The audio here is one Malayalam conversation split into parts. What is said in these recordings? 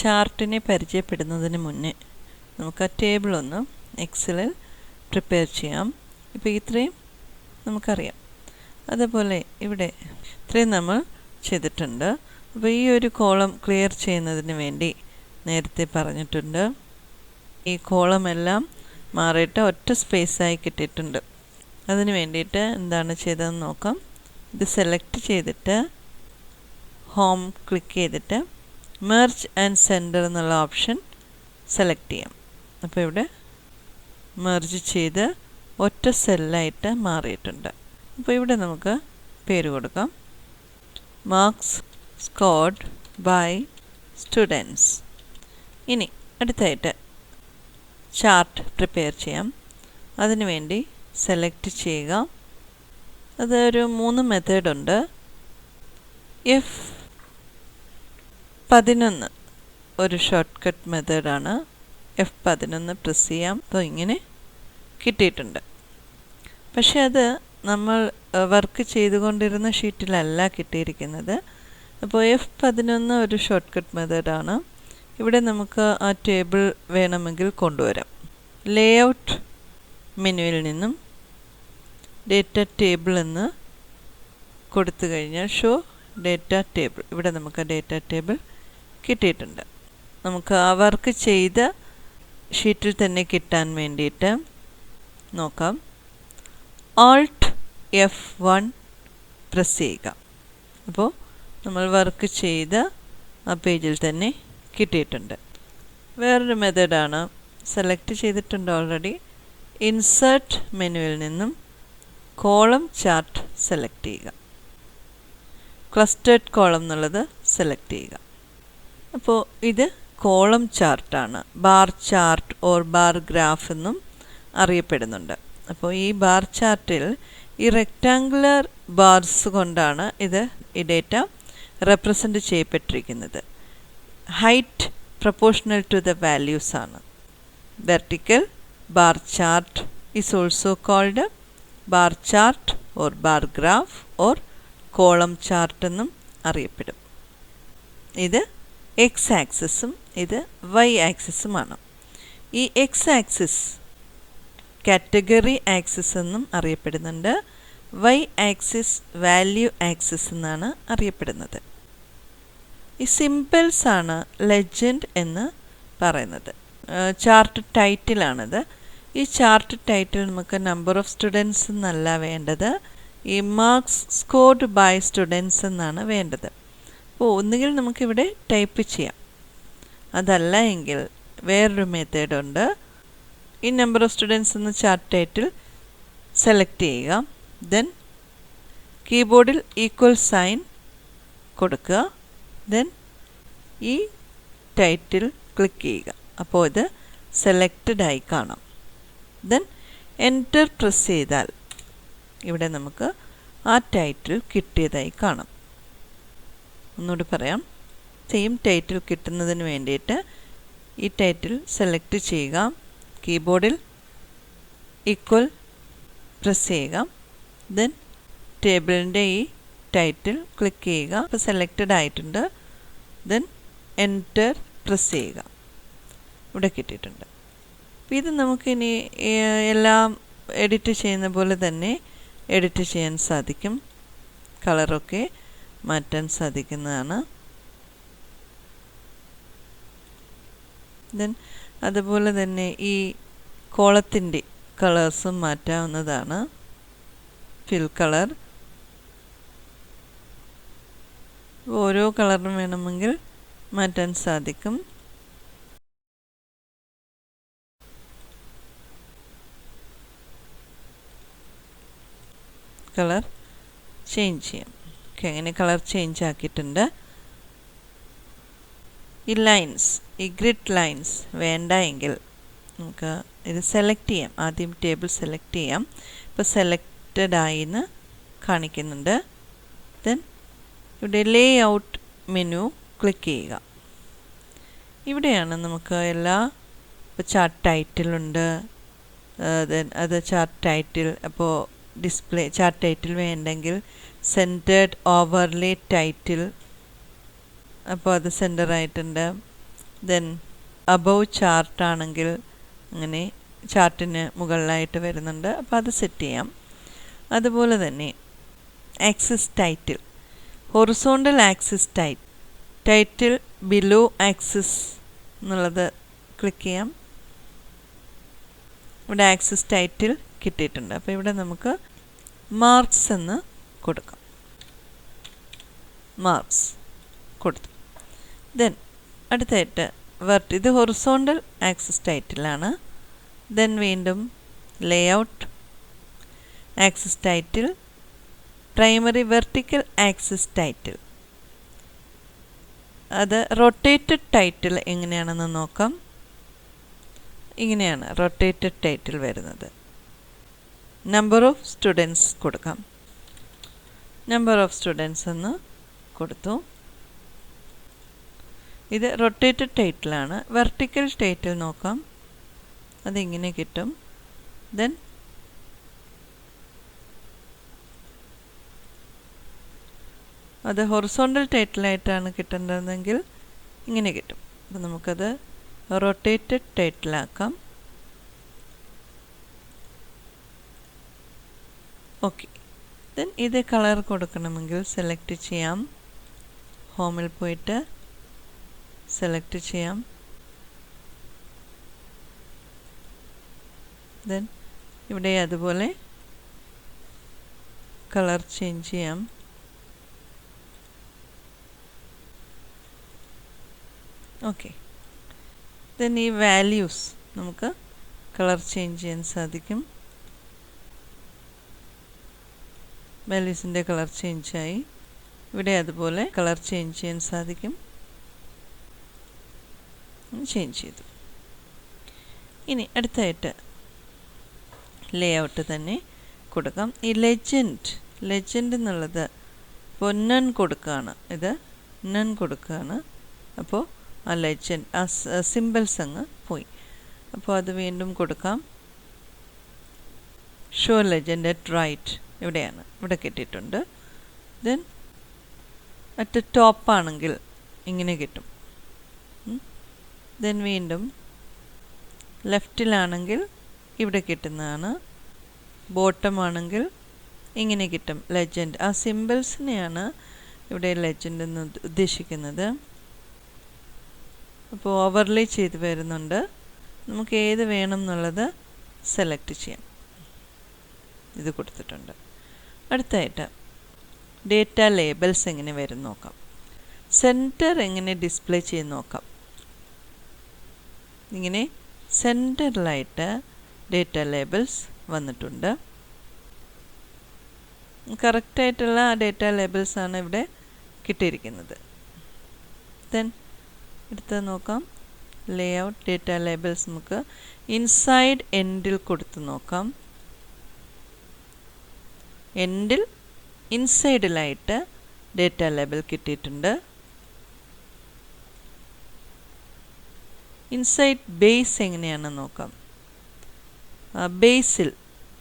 ചാർട്ടിനെ പരിചയപ്പെടുന്നതിന് മുന്നേ നമുക്ക് ആ ടേബിൾ ഒന്ന് എക്സലിൽ പ്രിപ്പയർ ചെയ്യാം. ഇപ്പോൾ ഇത്രയും നമുക്കറിയാം. അതുപോലെ ഇവിടെ ഇത്രയും നമ്മൾ ചെയ്തിട്ടുണ്ട്. അപ്പോൾ ഈ ഒരു കോളം ക്ലിയർ ചെയ്യുന്നതിന് വേണ്ടി നേരത്തെ പറഞ്ഞിട്ടുണ്ട്. ഈ കോളമെല്ലാം മാറിയിട്ട് ഒറ്റ സ്പേസായി കിട്ടിയിട്ടുണ്ട്. അതിന് വേണ്ടിയിട്ട് എന്താണ് ചെയ്തതെന്ന് നോക്കാം. ഇത് സെലക്ട് ചെയ്തിട്ട് ഹോം ക്ലിക്ക് ചെയ്തിട്ട് മെർജ് ആൻഡ് സെൻറ്റർ എന്നുള്ള ഓപ്ഷൻ സെലക്ട് ചെയ്യാം. അപ്പോൾ ഇവിടെ മെർജ് ചെയ്ത് ഒറ്റ സെല്ലായിട്ട് മാറിയിട്ടുണ്ട്. അപ്പോൾ ഇവിടെ നമുക്ക് പേര് കൊടുക്കാം. Marks scored by students. ഇനി അടുത്തായിട്ട് ചാർട്ട് പ്രിപ്പയർ ചെയ്യാം. അതിനുവേണ്ടി സെലക്ട് ചെയ്യുക. അതൊരു 3 മെത്തേഡുണ്ട്. F11 ഒരു ഷോർട്ട് കട്ട് മെത്തേഡാണ്. F11 പ്രസ് ചെയ്യാം. അപ്പോൾ ഇങ്ങനെ കിട്ടിയിട്ടുണ്ട്. പക്ഷെ അത് നമ്മൾ വർക്ക് ചെയ്തുകൊണ്ടിരുന്ന ഷീറ്റിലല്ല കിട്ടിയിരിക്കുന്നത്. അപ്പോൾ F11 ഒരു ഷോർട്ട് കട്ട് മെത്തേഡാണ്. ഇവിടെ നമുക്ക് ആ ടേബിൾ വേണമെങ്കിൽ കൊണ്ടുവരാം. ലേഔട്ട് മെനുവിൽ നിന്നും ഡേറ്റ ടേബിൾ എന്ന് കൊടുത്തു കഴിഞ്ഞാൽ ഷോ ഡേറ്റ ടേബിൾ, ഇവിടെ നമുക്ക് ഡേറ്റ ടേബിൾ കിട്ടിയിട്ടുണ്ട്. നമുക്ക് ആ വർക്ക് ചെയ്ത ഷീറ്റിൽ തന്നെ കിട്ടാൻ വേണ്ടിയിട്ട് നോക്കാം. Alt F1 പ്രസ് ചെയ്യുക. അപ്പോൾ നമ്മൾ വർക്ക് ചെയ്ത ആ പേജിൽ തന്നെ കിട്ടിയിട്ടുണ്ട്. വേറൊരു മെത്തേഡാണ്, സെലക്ട് ചെയ്തിട്ടുണ്ട് ഓൾറെഡി. ഇൻസേർട്ട് മെനുവിൽ നിന്നും കോളം ചാർട്ട് സെലക്ട് ചെയ്യുക. ക്ലസ്റ്റേർഡ് കോളം എന്നുള്ളത് സെലക്ട് ചെയ്യുക. അപ്പോൾ ഇത് കോളം ചാർട്ടാണ്. Bar chart or bar graph എന്നും അറിയപ്പെടുന്നുണ്ട്. അപ്പോൾ ഈ ബാർ ചാർട്ടിൽ ഈ റെക്റ്റാങ്കുലർ ബാർസ് കൊണ്ടാണ് ഈ ഡേറ്റ റെപ്രസെൻ്റ് ചെയ്യപ്പെട്ടിരിക്കുന്നത്. Height proportional to the values ആണ്. Vertical bar chart is also called bar chart or bar graph or column chart എന്നും അറിയപ്പെടും. ഇത് എക്സ് ആക്സിസും ഇത് വൈ ആക്സിസുമാണ്. ഈ എക്സ് ആക്സിസ് കാറ്റഗറി ആക്സിസ് എന്നും അറിയപ്പെടുന്നുണ്ട്. വൈ ആക്സിസ് വാല്യൂ ആക്സിസ് എന്നാണ് അറിയപ്പെടുന്നത്. ഈ സിംബൽസ് ആണ് ലെജൻഡ് എന്ന് പറയുന്നത്. ചാർട്ട് ടൈറ്റിലാണിത്. ഈ ചാർട്ട് ടൈറ്റിൽ നമുക്ക് നമ്പർ ഓഫ് സ്റ്റുഡൻസ് എന്നല്ല വേണ്ടത്, ഈ മാർക്സ് സ്കോർഡ് ബൈ സ്റ്റുഡൻസ് എന്നാണ് വേണ്ടത്. അപ്പോൾ ഒന്നുകിൽ നമുക്കിവിടെ ടൈപ്പ് ചെയ്യാം, അതല്ല എങ്കിൽ വേറൊരു മെത്തേഡുണ്ട്. ഈ നമ്പർ ഓഫ് സ്റ്റുഡൻസ് എന്ന ചാർട്ട് ടൈറ്റിൽ സെലക്ട് ചെയ്യുക. ദെൻ കീബോർഡിൽ ഈക്വൽ സൈൻ കൊടുക്കുക. ദെൻ ഈ ടൈറ്റിൽ ക്ലിക്ക് ചെയ്യുക. അപ്പോൾ ഇത് സെലക്റ്റഡ് ആയി കാണാം. ദെൻ എൻറ്റർ പ്രസ് ചെയ്താൽ ഇവിടെ നമുക്ക് ആ ടൈറ്റിൽ കിട്ടിയതായി കാണാം. ഒന്നുകൂടി പറയാം. സെയിം ടൈറ്റിൽ കിട്ടുന്നതിന് വേണ്ടിയിട്ട് ഈ ടൈറ്റിൽ സെലക്ട് ചെയ്യുക. കീബോർഡിൽ ഈക്വൽ പ്രസ് ചെയ്യുക. ദെൻ ടേബിളിൻ്റെ ഈ ടൈറ്റിൽ ക്ലിക്ക് ചെയ്യുക. അപ്പോൾ സെലക്റ്റഡ് ആയിട്ടുണ്ട്. ദെൻ എൻറ്റർ പ്രസ് ചെയ്യുക. ഇവിടെ കിട്ടിയിട്ടുണ്ട്. അപ്പോൾ ഇത് നമുക്കിനി എല്ലാം എഡിറ്റ് ചെയ്യുന്ന പോലെ തന്നെ എഡിറ്റ് ചെയ്യാൻ സാധിക്കും. കളറൊക്കെ മാറ്റാൻ സാധിക്കുന്നതാണ്. ദെൻ അതുപോലെ തന്നെ ഈ കോളത്തിൻ്റെ കളേഴ്സും മാറ്റാവുന്നതാണ്. ഫിൽ കളർ ഓരോ കളറും വേണമെങ്കിൽ മാറ്റാൻ സാധിക്കും. കളർ ചേഞ്ച് ചെയ്യാം. ഓക്കെ, അങ്ങനെ കളർ ചേഞ്ച് ആക്കിയിട്ടുണ്ട്. ഈ ലൈൻസ്, ഈ ഗ്രിഡ് ലൈൻസ് വേണ്ട എങ്കിൽ നമുക്ക് ഇത് സെലക്ട് ചെയ്യാം. ആദ്യം ടേബിൾ സെലക്ട് ചെയ്യാം. ഇപ്പോൾ സെലക്റ്റഡ് ആയിന്ന് കാണിക്കുന്നുണ്ട്. ദെൻ ഇവിടെ ലേ ഔട്ട് മെനു ക്ലിക്ക് ചെയ്യുക. ഇവിടെയാണ് നമുക്ക് എല്ലാ, ഇപ്പോൾ ചാർട്ട് ടൈറ്റിലുണ്ട്. ദെൻ അത് ചാർട്ട് ടൈറ്റിൽ, അപ്പോൾ ഡിസ്പ്ലേ ചാർട്ട് ടൈറ്റിൽ വേണ്ടെങ്കിൽ സെൻറ്റേർഡ് ഓവർലേ ടൈറ്റിൽ, അപ്പോൾ അത് സെൻറ്റർ ആയിട്ടുണ്ട്. ദെൻ അബവ് ചാർട്ട് ആണെങ്കിൽ അങ്ങനെ ചാർട്ടിന് മുകളിലായിട്ട് വരുന്നുണ്ട്. അപ്പോൾ അത് സെറ്റ് ചെയ്യാം. അതുപോലെ തന്നെ axis title, horizontal axis title below axis എന്നുള്ളത് ക്ലിക്ക് ചെയ്യാം. ഇവിടെ ആക്സിസ് ടൈറ്റിൽ കിട്ടിയിട്ടുണ്ട്. അപ്പോൾ ഇവിടെ നമുക്ക് മാർക്സ് എന്ന് കൊടുക്കാം. മാർക്സ് കൊടുത്തു. ദെൻ അടുത്തായിട്ട് ഇത് ഹൊറിസോണ്ടൽ ആക്സിസ് ടൈറ്റിലാണ്. ദെൻ വീണ്ടും layout, axis title, primary vertical axis title. അത് റൊട്ടേറ്റഡ് ടൈറ്റിൽ എങ്ങനെയാണെന്ന് നോക്കാം. ഇങ്ങനെയാണ് റൊട്ടേറ്റഡ് ടൈറ്റിൽ വരുന്നത്. നമ്പർ ഓഫ് സ്റ്റുഡൻസ് കൊടുക്കാം. നമ്പർ ഓഫ് സ്റ്റുഡൻസ് എന്ന് കൊടുത്തു. ഇത് റൊട്ടേറ്റഡ് ടൈറ്റിലാണ്. വെർട്ടിക്കൽ ടൈറ്റിൽ നോക്കാം. അതിങ്ങനെ കിട്ടും. ദെൻ അത് ഹൊറിസോണ്ടൽ ടൈറ്റിലായിട്ടാണ് കിട്ടേണ്ടതെങ്കിൽ ഇങ്ങനെ കിട്ടും. അപ്പോൾ നമുക്കത് റൊട്ടേറ്റഡ് ടൈറ്റിലാക്കാം. ഓക്കെ. ദെൻ ഇത് കളർ കൊടുക്കണമെങ്കിൽ സെലക്ട് ചെയ്യാം. ഹോമിൽ പോയിട്ട് സെലക്ട് ചെയ്യാം. ദെൻ ഇവിടെ അതുപോലെ കളർ ചേഞ്ച് ചെയ്യാം. ഓക്കെ. ദെൻ ഈ വാല്യൂസ് നമുക്ക് കളർ ചേഞ്ച് ചെയ്യാൻ സാധിക്കും. വാല്യൂസിൻ്റെ കളർ ചേഞ്ചായി. ഇവിടെ അതുപോലെ കളർ ചേഞ്ച് ചെയ്യാൻ സാധിക്കും. ചേഞ്ച് ചെയ്തു. ഇനി അടുത്തായിട്ട് ലേഔട്ട് തന്നെ കൊടുക്കാം. ഈ ലെജൻഡ് എന്നുള്ളത് ഇപ്പോൾ നൺ കൊടുക്കുകയാണ്. ഇത് നൺ കൊടുക്കുകയാണ്. അപ്പോൾ ആ ലെജൻഡ്, ആ സിമ്പിൾസ് അങ്ങ് പോയി. അപ്പോൾ അത് വീണ്ടും കൊടുക്കാം. ഷോ ലെജൻഡ് അറ്റ് റൈറ്റ്, ഇവിടെയാണ്, ഇവിടെ കിട്ടിയിട്ടുണ്ട്. ദെൻ അറ്റ് ടോപ്പാണെങ്കിൽ ഇങ്ങനെ കിട്ടും. ദെൻ വീണ്ടും ലെഫ്റ്റിലാണെങ്കിൽ ഇവിടെ കിട്ടുന്നതാണ്. ബോട്ടം ആണെങ്കിൽ ഇങ്ങനെ കിട്ടും ലെജൻഡ്. ആ സിമ്പിൾസിനെയാണ് ഇവിടെ ലെജൻഡ് എന്ന് ഉദ്ദേശിക്കുന്നത്. അപ്പോൾ ഓവർലേ ചെയ്ത് വരുന്നുണ്ട്. നമുക്ക് ഏത് വേണം എന്നുള്ളത് സെലക്ട് ചെയ്യാം. ഇത് കൊടുത്തിട്ടുണ്ട്. അടുത്തായിട്ട് ഡേറ്റ ലേബൽസ് എങ്ങനെ വരും നോക്കാം. സെൻറ്റർ എങ്ങനെ ഡിസ്പ്ലേ ചെയ്ത് നോക്കാം. ഇങ്ങനെ സെൻറ്ററിലായിട്ട് ഡേറ്റ ലേബൽസ് വന്നിട്ടുണ്ട്. കറക്റ്റായിട്ടുള്ള ഡേറ്റ ലേബൽസാണ് ഇവിടെ കിട്ടിയിരിക്കുന്നത്. ദെൻ എടുത്ത് നോക്കാം. ലേഔട്ട് ഡേറ്റ ലേബൽസ് നമുക്ക് ഇൻസൈഡ് എൻഡിൽ കൊടുത്ത് നോക്കാം. എൻഡിൽ ഇൻസൈഡിലായിട്ട് ഡേറ്റ ലേബൽ കിട്ടിയിട്ടുണ്ട്. ഇൻസൈഡ് ബേസ് എങ്ങനെയാണെന്ന് നോക്കാം. ബേസിൽ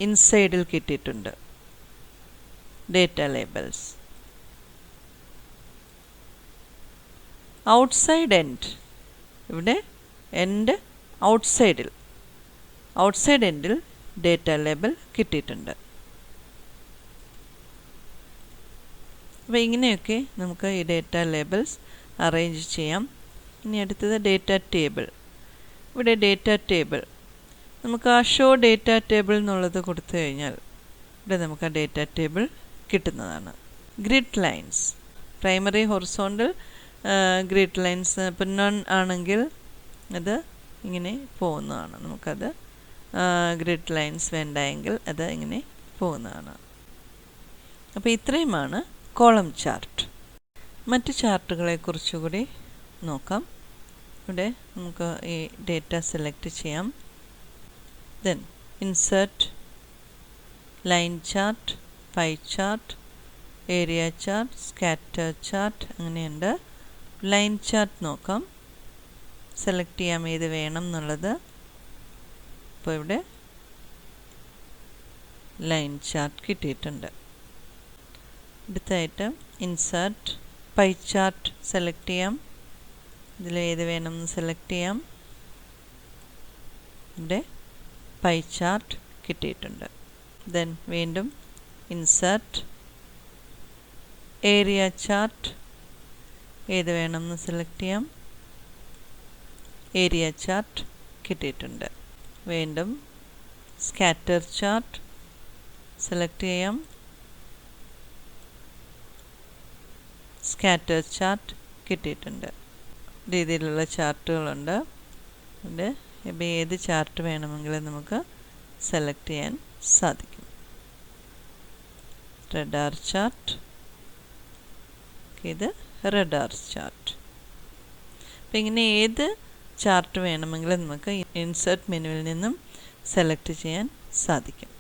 ഇൻസൈഡിൽ കിട്ടിയിട്ടുണ്ട് ഡേറ്റ ലേബൽസ്. ഔട്ട്സൈഡ് എൻഡ്, ഇവിടെ എൻഡ് ഔട്ട്സൈഡ് എൻഡിൽ ഡേറ്റ ലേബൽ കിട്ടിയിട്ടുണ്ട്. അപ്പോൾ ഇങ്ങനെയൊക്കെ നമുക്ക് ഈ ഡേറ്റ ലേബൽസ് അറേഞ്ച് ചെയ്യാം. ഇനി അടുത്തത് ഡേറ്റ ടേബിൾ. ഇവിടെ ഡേറ്റ ടേബിൾ നമുക്ക് ആ ഷോ ഡേറ്റ ടേബിൾ എന്നുള്ളത് കൊടുത്തു കഴിഞ്ഞാൽ ഇവിടെ നമുക്ക് ആ ഡേറ്റ ടേബിൾ കിട്ടുന്നതാണ്. Grid lines, primary horizontal grid lines. ഇപ്പം നൺ ആണെങ്കിൽ അത് ഇങ്ങനെ പോകുന്നതാണ്. നമുക്കത് ഗ്രിഡ് ലൈൻസ് വേണ്ടെങ്കിൽ അത് ഇങ്ങനെ പോകുന്നതാണ്. അപ്പോൾ ഇത്രയുമാണ് കോളം ചാർട്ട്. മറ്റ് ചാർട്ടുകളെ കുറിച്ചുകൂടി നോക്കാം. ഇവിടെ നമുക്ക് ഈ ഡേറ്റ സെലക്ട് ചെയ്യാം. Then insert, line chart, pie chart, area chart, scatter chart അങ്ങനെയുണ്ട്. ലൈൻ ചാർട്ട് നോക്കാം. സെലക്ട് ചെയ്യാം ഏത് വേണം എന്നുള്ളത്. അപ്പോൾ ഇവിടെ ലൈൻ ചാർട്ട് കിട്ടിയിട്ടുണ്ട്. അടുത്തായിട്ട് ഇൻസേർട്ട്, പൈ ചാർട്ട് സെലക്ട് ചെയ്യാം. ഇതിൽ ഏത് വേണമെന്ന് സെലക്ട് ചെയ്യാം. ഇവിടെ പൈ ചാർട്ട് കിട്ടിയിട്ടുണ്ട്. ദെൻ വീണ്ടും ഇൻസേർട്ട്, ഏരിയ ചാർട്ട് ഏത് വേണമെന്ന് സെലക്ട് ചെയ്യാം. ഏരിയ ചാർട്ട് കിട്ടിയിട്ടുണ്ട്. വീണ്ടും സ്കാറ്റർ ചാർട്ട് സെലക്ട് ചെയ്യാം. സ്കാറ്റർ ചാർട്ട് കിട്ടിയിട്ടുണ്ട്. രീതിയിലുള്ള ചാർട്ടുകളുണ്ട്. ഇവിടെ ഇപ്പോൾ ഏത് ചാർട്ട് വേണമെങ്കിലും നമുക്ക് സെലക്ട് ചെയ്യാൻ സാധിക്കും. റഡാർ ചാർട്ട്, ഇത് റഡാർ ചാർട്ട്. അപ്പോൾ ഇങ്ങനെ ഏത് ചാർട്ട് വേണമെങ്കിലും നമുക്ക് ഇൻസേർട്ട് മെനുവിൽ നിന്നും സെലക്ട് ചെയ്യാൻ സാധിക്കും.